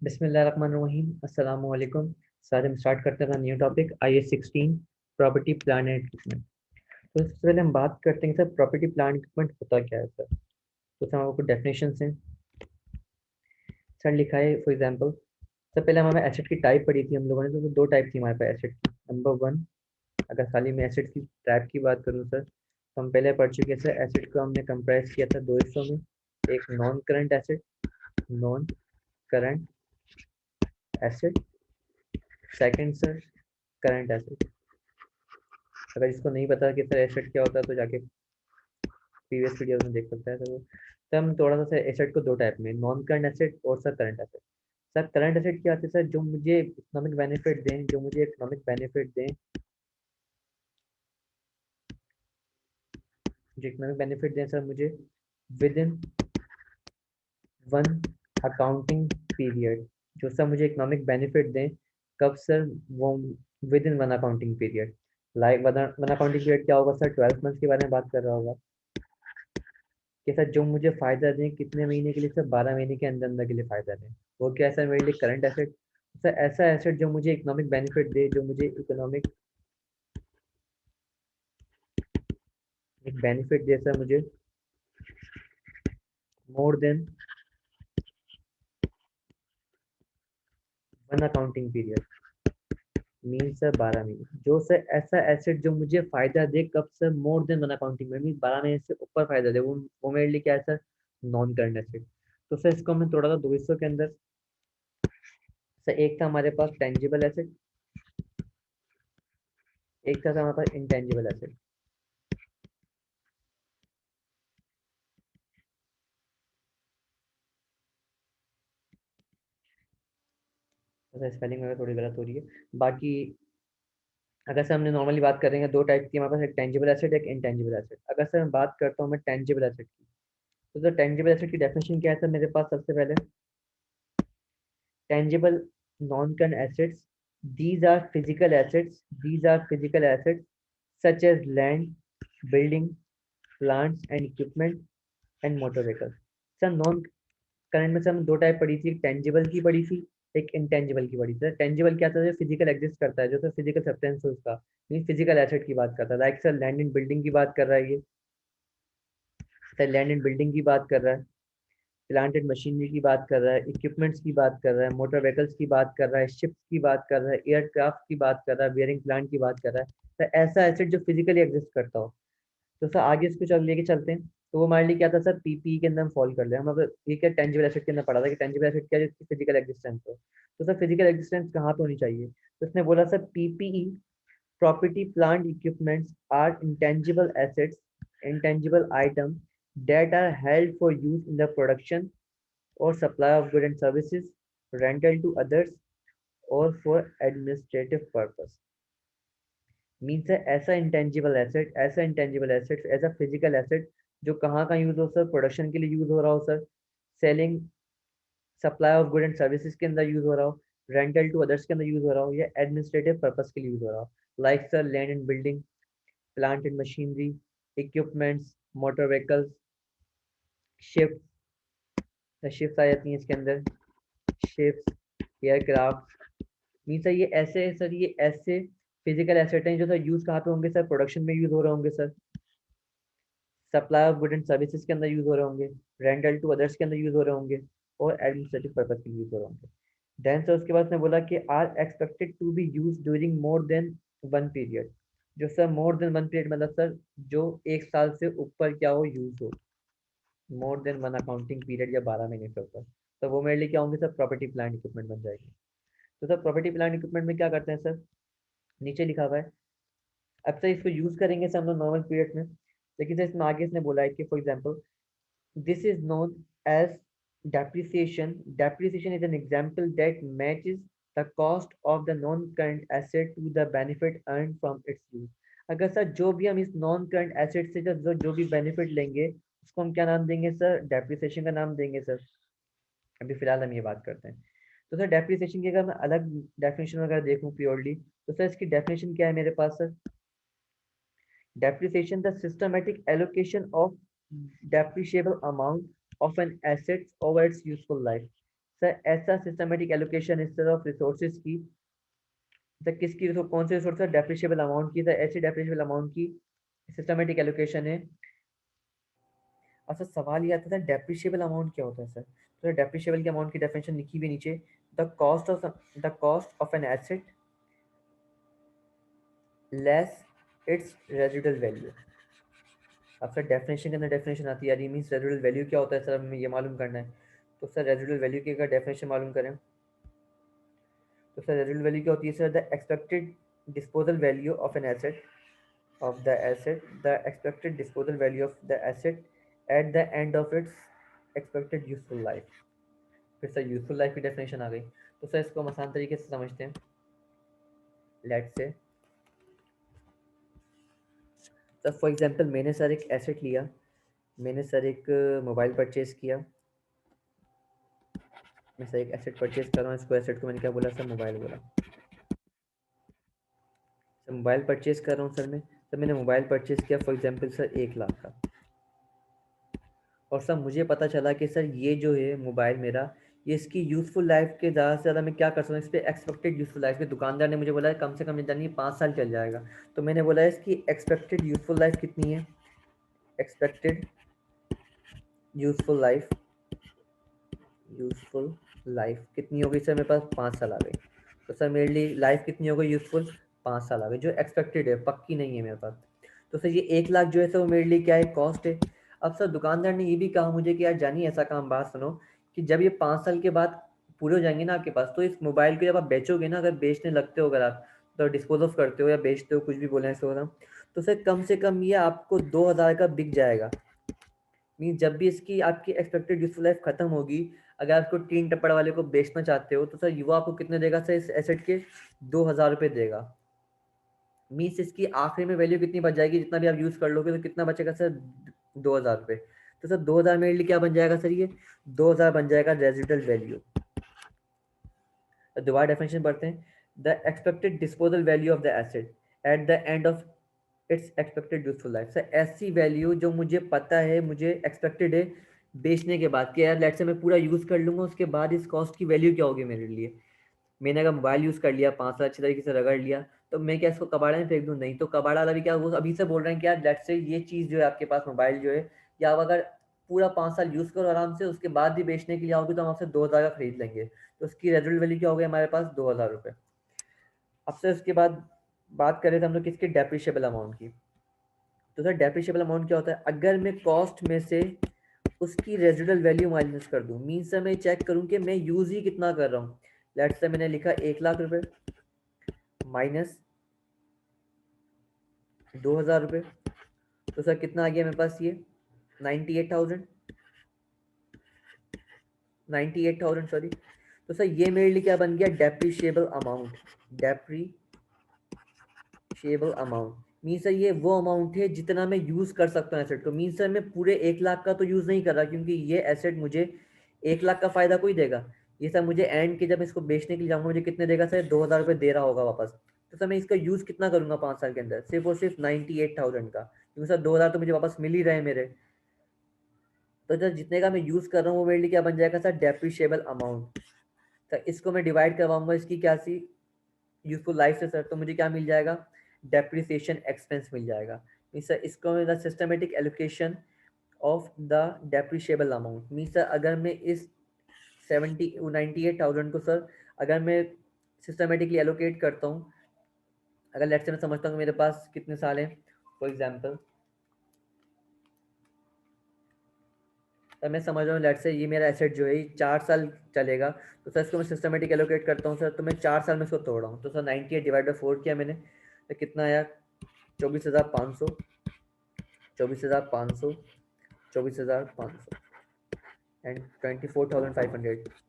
बिस्मिल्लाहिर्रहमानिर्रहीम अस्सलाम वालेकुम। सर हम स्टार्ट करते हैं अपना new topic IS-16 property plan and equipment. तो सबसे पहले हम बात करते हैं सर प्रॉपर्टी प्लान इक्विपमेंट होता क्या है सर। तो सर आपको डेफिनेशन है सर लिखा है फॉर एग्जांपल। सर पहले हमें एसेट की टाइप पढ़ी थी हम लोगों ने, तो दो टाइप थी हमारे पास एसेट की। नंबर वन, अगर खाली मैं एसेट की टाइप की बात करूँ सर, तो हम पहले पढ़ चुके हैं सर एसेट को हमने कंप्राइज किया था दो हिस्सों में। एक non current asset, non current asset. Second sir current asset. अगर इसको नहीं पता कि सर एसेट क्या होता है तो जाके प्रीवियस वीडियो में देख सकता है सर वो। तो हम थोड़ा सा सर एसेट को दो टाइप में, नॉन करंट एसेट और sir current asset. Sir current asset क्या होते हैं सर, जो मुझे इकोनॉमिक बेनिफिट दें, जो मुझे इकोनॉमिक बेनिफिट दें, जो इकोनॉमिक बेनिफिट दें सर मुझे with in one accounting period. जो सर मुझे इकोनॉमिक बेनिफिट दें कब सर, वो with in one accounting period. Like one accounting period क्या होगा सर, 12 मंथ्स के बारे में बात कर रहा होगा कि सर जो मुझे फायदा दें कितने महीने के लिए सर, 12 महीने के अंदर अंदर के लिए फायदा दें। वो क्या है सर मेरे लिए करंट एसेट। सर ऐसा एसेट जो मुझे इकोनॉमिक बेनिफिट दे, जो मुझे इकोनॉमिक एक बेनिफिट दे सर मुझे मोर than one accounting period. Mean sir 12 महीने। जो सर ऐसा एसेट जो मुझे फायदा दे कब sir, more than one accounting में, मीन 12 महीने से ऊपर फायदा दे, वो मेरे लिए क्या है सर, नॉन करंट एसेट। तो सर इसको हमने थोड़ा सा दो हिस्सों के अंदर, सर एक था हमारे पास टेंजिबल एसेट, एक था हमारे पास इंटेंजिबल एसेट। तो स्पेलिंग वगैरह थोड़ी गलत हो रही है। बाकी अगर सर हमने नॉर्मली बात करेंगे, दो टाइप की हमारे पास, एक टेंजिबल एसेट एक इंटेंजिबल एसेट। अगर सर मैं बात करता हूँ मैं टेंजिबल एसेट की, तो सर टेंजिबल एसेट की डेफिनेशन क्या है सर मेरे पास। सबसे पहले tangible non current assets, these are physical assets such as land, building, plants and equipment and motor vehicles। Sir non current में सर हमने दो टाइप पढ़ी थी, एक टेंजिबल की पढ़ी थी, एक इंटेंजिबल की पढ़ी थी। टेंजिबल क्या था, जो फिजिकल एग्जिस्ट करता है, जो सर फिजिकल सब्सटेंस है उसका, मीन फिजिकल एसेट की बात करता है। Like sir land and building की बात कर रहा है ये, सर लैंड एंड बिल्डिंग की बात कर रहा है, प्लांट एंड मशीनरी की बात कर रहा है, इक्विपमेंट्स की बात कर रहा है, मोटर व्हीकल्स की बात कर रहा है, शिप्स की बात कर रहा है, एयरक्राफ्ट की बात कर रहा है, बियरिंग प्लांट की बात कर रहा है। तो ऐसा एसेट जो फिजिकली एग्जिस्ट करता हो। तो सर आगे इसको चल लेके चलते हैं। तो वो हमारे लिए क्या था सर, पीपीई के अंदर हम फॉलो कर ले। हम अब ये क्या टेंजिबल एसेट के अंदर पढ़ा था कि टेंजिबल एसेट क्या है, जिसकी फिजिकल एग्जिस्टेंस हो। तो सर फिजिकल एग्जिस्टेंस कहाँ पे होनी चाहिए, तो उसने बोला sir PPE property plant equipments are intangible assets, intangible items that are held for use in the production or supply of goods and services, rental to others, or for administrative purpose। Means है ऐसा intangible asset, ऐसा physical asset जो कहाँ का use हो sir, production के लिए use हो रहा हो sir, selling supply of good and services के अंदर यूज हो रहा हो, रेंटल टू अदर्स के अंदर यूज हो रहा हो, या एडमिनिस्ट्रेटिव पर्पस के लिए यूज हो रहा हो। Like sir land and building, plant and machinery, equipments, motor vehicles, ship, ships आ जाती हैं इसके अंदर, शिप्स, एयरक्राफ्ट। मीन सर ये ऐसे सर, ये ऐसे फिजिकल एसेट हैं जो सर यूज कहाँ पे होंगे सर, प्रोडक्शन में यूज हो रहे होंगे sir, supply of good and services के अंदर यूज हो रहे होंगे, रेंटल टू अदर्स के अंदर यूज हो रहे होंगे, और एडमिनिस्ट्रेटिव पर्पज के लिए यूज हो रहे होंगे। देन सर उसके बाद ने बोला कि are expected to be use during more than one period. जो sir more than one period मतलब सर जो एक साल से ऊपर क्या हो, यूज हो, more than one accounting period या 12 महीने से ऊपर। तो वो मेरे लिए क्या होंगे सर, प्रॉपर्टी प्लांट इक्विपमेंट बन जाएगी। तो सर प्रॉपर्टी प्लांट इक्विपमेंट में क्या करते हैं सर, नीचे लिखा हुआ है। अब सर इसको यूज करेंगे सर हम लोग नॉर्मल पीरियड में, लेकिन सर इसमें आगे इसने बोला है कि for example this is known as depreciation. Depreciation is an example that matches the cost of the non-current asset to the benefit earned from its use। अगर सर जो भी हम इस नॉन करंट एसेट से जो भी बेनिफिट लेंगे उसको हम क्या नाम देंगे सर, डेप्रिसिएशन का नाम देंगे सर। अभी फिलहाल हम ये बात करते हैं। तो सर डेप्रिसिएशन की अगर मैं अलग डेफिनेशन वगैरह देखूँ प्योरली, तो सर इसकी डेफिनेशन क्या है मेरे पास sir, depreciation the systematic allocation of depreciable amount of an asset over its useful life। Sir ऐसा सिस्टमेटिक एलोकेशन इस तरह ऑफ रिसोर्सेज की, सर किसकी कौन से रिसोर्स है, डेप्रिशिएबल अमाउंट की, सर ऐसी डेप्रिशिएबल अमाउंट की सिस्टमेटिक एलोकेशन है। अच्छा सवाल ये आता था डेप्रिशिएबल अमाउंट क्या होता है सर, तो डेप्रिशिएबल के अमाउंट की डेफिनेशन लिखी हुई नीचे, the cost of an asset less it's residual value. अब सर डेफिनेशन के अंदर डेफिनेशन आती है यार, ये मीन्स रेजिडुअल वैल्यू क्या होता है सर, हमें ये मालूम करना है। तो सर रेजिडुअल वैल्यू की अगर डेफिनेशन मालूम करें तो सर रेजिडुअल वैल्यू क्या होती है sir, the expected disposal value of an asset the expected disposal value of the asset at the end of its expected useful life। फिर सर यूजफुल लाइफ की डेफिनेशन आ गई, तो सर इसको हम आसान तरीके से समझते हैं। Let's say sir for example मैंने सर एक एसेट लिया, मैंने सर एक मोबाइल परचेज किया, मैं सर एक एसेट परचेज कर रहा हूँ, इसको एसेट को मैंने क्या बोला सर, मोबाइल बोला। सर मोबाइल परचेज कर रहा हूँ सर मैं, सर मैंने मोबाइल परचेज किया फॉर एग्जांपल सर 1 लाख का, और सर मुझे पता चला कि सर ये जो है मोबाइल मेरा, ये इसकी यूज़फुल लाइफ के ज़्यादा से ज़्यादा मैं क्या कर सकता हूँ, इस पर एक्सपेक्टेड यूज़फुल लाइफ के दुकानदार ने मुझे बोला है कम से कम जानिए 5 साल चल जाएगा। तो मैंने बोला है इसकी एक्सपेक्टेड यूज़फुल लाइफ कितनी है, expected useful life, useful life कितनी हो गई सर, मेरे पास 5 साल आ गई। तो सर मेरे लिए लाइफ कितनी हो गई यूज़फुल, 5 साल आ गई, जो एक्सपेक्टेड है, पक्की नहीं है मेरे पास। तो सर ये 1 लाख जो है सर वो मेरे लिए क्या है, कॉस्ट है। अब सर दुकानदार ने ये भी कहा मुझे कि यार जानिए ऐसा काम, बात सुनो, कि जब ये 5 साल के बाद पूरे हो जाएंगे ना आपके पास, तो इस मोबाइल को जब आप बेचोगे ना, अगर बेचने लगते हो, अगर आप तो डिस्पोज ऑफ करते हो या बेचते हो, कुछ भी बोले सो ना, तो सर कम से कम ये आपको 2,000 का बिक जाएगा। मीन जब भी इसकी आपकी एक्सपेक्टेड यूजफुल लाइफ खत्म होगी, अगर आपको तीन टप्पड़ वाले को बेचना चाहते हो, तो सर युवा आपको कितने देगा सर इस एसेट के, 2,000 रुपये देगा। मीन्स इसकी आखिरी में वैल्यू कितनी बच जाएगी, जितना भी आप यूज कर लोगे तो कितना बचेगा सर, 2,000 रुपये। तो सर 2,000 मेरे लिए क्या बन जाएगा सर, ये 2,000 बन जाएगा रेजिडुअल वैल्यू। दोबारा डेफिनेशन पढ़ते हैं, the expected disposal value of the asset at the end of its expected useful life. Sir ऐसी वैल्यू जो मुझे पता है, मुझे एक्सपेक्टेड है बेचने के बाद, कि यार लेट से मैं पूरा यूज़ कर लूँगा, उसके बाद इस कॉस्ट की वैल्यू क्या होगी मेरे लिए। मैंने अगर मोबाइल यूज़ कर लिया, 5 साल अच्छी तरीके से रगड़ लिया, तो मैं क्या इसको कबाड़े में फेंक दूँ, नहीं। तो कबाड़ा वाला भी क्या, वो अभी से बोल रहे हैं कि यार लेट से ये चीज़ जो है आपके पास मोबाइल जो है, या आप अगर पूरा 5 साल यूज़ करो आराम से, उसके बाद भी बेचने के लिए आओगे तो हम आपसे 2,000 का खरीद लेंगे। तो उसकी रेजिडुअल वैल्यू क्या हो गई हमारे पास, 2,000 रुपये। अब से उसके बाद बात करें तो हम लोग किसकी, डेप्रिशिएबल अमाउंट की। तो सर डेप्रिशिएबल अमाउंट क्या होता है, अगर मैं कॉस्ट में से उसकी रेजिडुअल वैल्यू माइनस कर दूं, मीन्स से मैं चेक करूं कि मैं यूज ही कितना कर रहा हूँ। लेट्स से मैंने लिखा 1 लाख रुपए माइनस 2,000 रुपये, तो सर कितना आ गया मेरे पास, ये 98,000, 98,000 सॉरी। तो सर ये मेरे लिए क्या बन गया, depreciable amount, depreciable amount mean sir ये वो अमाउंट है जितना मैं यूज़ कर सकता हूँ एसेट को। मीन सर मैं पूरे 1 लाख का तो यूज़ नहीं कर रहा, क्योंकि ये एसेट मुझे 1 लाख का फ़ायदा कोई देगा। ये सर मुझे एंड के जब इसको बेचने के लिए जाऊँगा, मुझे कितने देगा सर, 2,000 रुपये दे रहा होगा वापस। तो सर मैं इसका यूज़ कितना करूँगा 5 साल के अंदर, सिर्फ और सिर्फ 98,000 का, क्योंकि सर 2,000 तो मुझे वापस मिल ही रहे हैं मेरे। तो सर जितने का मैं यूज़ कर रहा हूँ वो मेरे लिए क्या बन जाएगा सर, डेप्रिशिएबल अमाउंट। सर इसको मैं डिवाइड करवाऊंगा इसकी क्या सी यूजफुल लाइफ से सर, तो मुझे क्या मिल जाएगा, डेप्रिसिएशन एक्सपेंस मिल जाएगा। मीन सर इसको the systematic allocation of the depreciable amount. Mean sir अगर मैं इस 98,000 को सर अगर मैं सिस्टमेटिकली एलोकेट करता हूँ, अगर लेट्स से मैं समझता हूँ मेरे पास कितने साल हैं, फॉर एग्जांपल सर मैं समझ रहा हूँ लेट्स से ये मेरा एसेट जो है 4 साल चलेगा, तो सर इसको मैं सिस्टमेटिक एलोकेट करता हूँ सर, तो मैं 4 साल में इसको तोड़ रहा हूँ। तो सर 98 डिवाइड बाई 4 किया मैंने, तो कितना आया, 24,500, 24,500, 24,500 एंड 24,500।